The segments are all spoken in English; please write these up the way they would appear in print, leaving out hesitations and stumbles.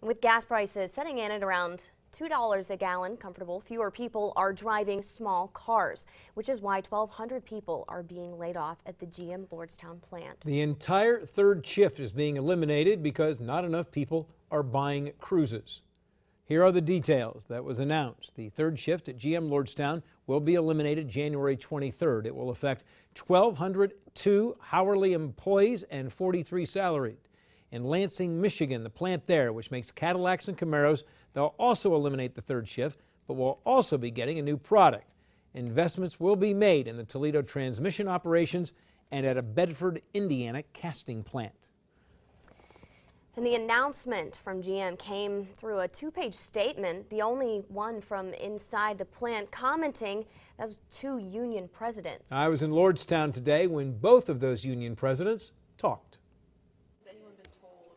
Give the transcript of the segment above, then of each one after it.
With gas prices setting in at around $2 a gallon comfortable, fewer people are driving small cars, which is why 1,200 people are being laid off at the GM Lordstown plant. The entire third shift is being eliminated because not enough people are buying cruises. Here are the details. That was announced. The third shift at GM Lordstown will be eliminated January 23rd. It will affect 1,202 hourly employees and 43 salaried. In Lansing, Michigan, the plant there, which makes Cadillacs and Camaros, they'll also eliminate the third shift, but will also be getting a new product. Investments will be made in the Toledo transmission operations and at a Bedford, Indiana casting plant. And the announcement from GM came through a two-page statement, the only one from inside the plant, commenting as two union presidents. I was in Lordstown today when both of those union presidents talked.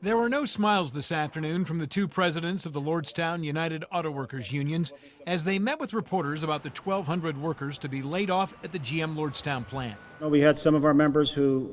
There were no smiles this afternoon from the two presidents of the Lordstown United Auto Workers unions as they met with reporters about the 1,200 workers to be laid off at the GM Lordstown plant. Well, we had some of our members who,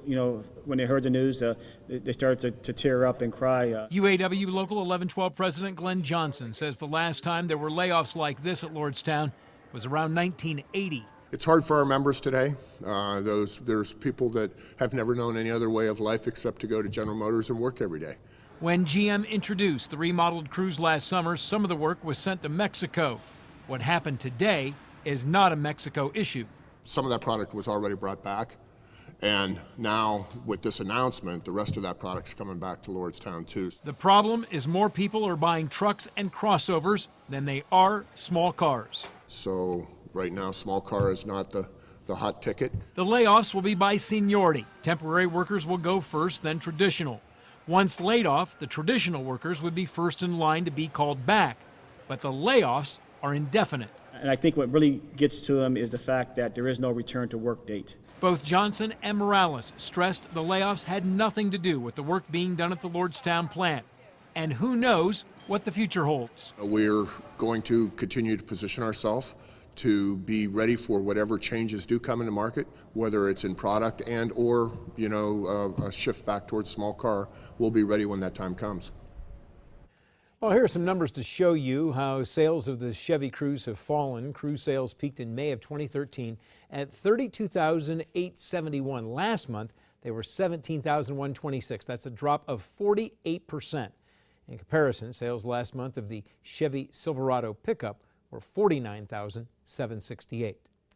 when they heard the news, they started to tear up and cry. UAW Local 1112 President Glenn Johnson says the last time there were layoffs like this at Lordstown was around 1980. It's hard for our members today. There's people that have never known any other way of life except to go to General Motors and work every day. When GM introduced the remodeled Cruze last summer, some of the work was sent to Mexico. What happened today is not a Mexico issue. Some of that product was already brought back, and now with this announcement, the rest of that product's coming back to Lordstown too. The problem is more people are buying trucks and crossovers than they are small cars. So right now, small car is not the hot ticket. The layoffs will be by seniority. Temporary workers will go first, then traditional. Once laid off, the traditional workers would be first in line to be called back. But the layoffs are indefinite. And I think what really gets to them is the fact that there is no return to work date. Both Johnson and Morales stressed the layoffs had nothing to do with the work being done at the Lordstown plant. And who knows what the future holds. We're going to continue to position ourselves to be ready for whatever changes do come in the market, whether it's in product and or a shift back towards small car. We'll be ready when that time comes. Well, here are some numbers to show you how sales of the Chevy Cruze have fallen. Cruze sales peaked in May of 2013 at 32,871. Last month, they were 17,126. That's a drop of 48%. In comparison, sales last month of the Chevy Silverado pickup were 49,768.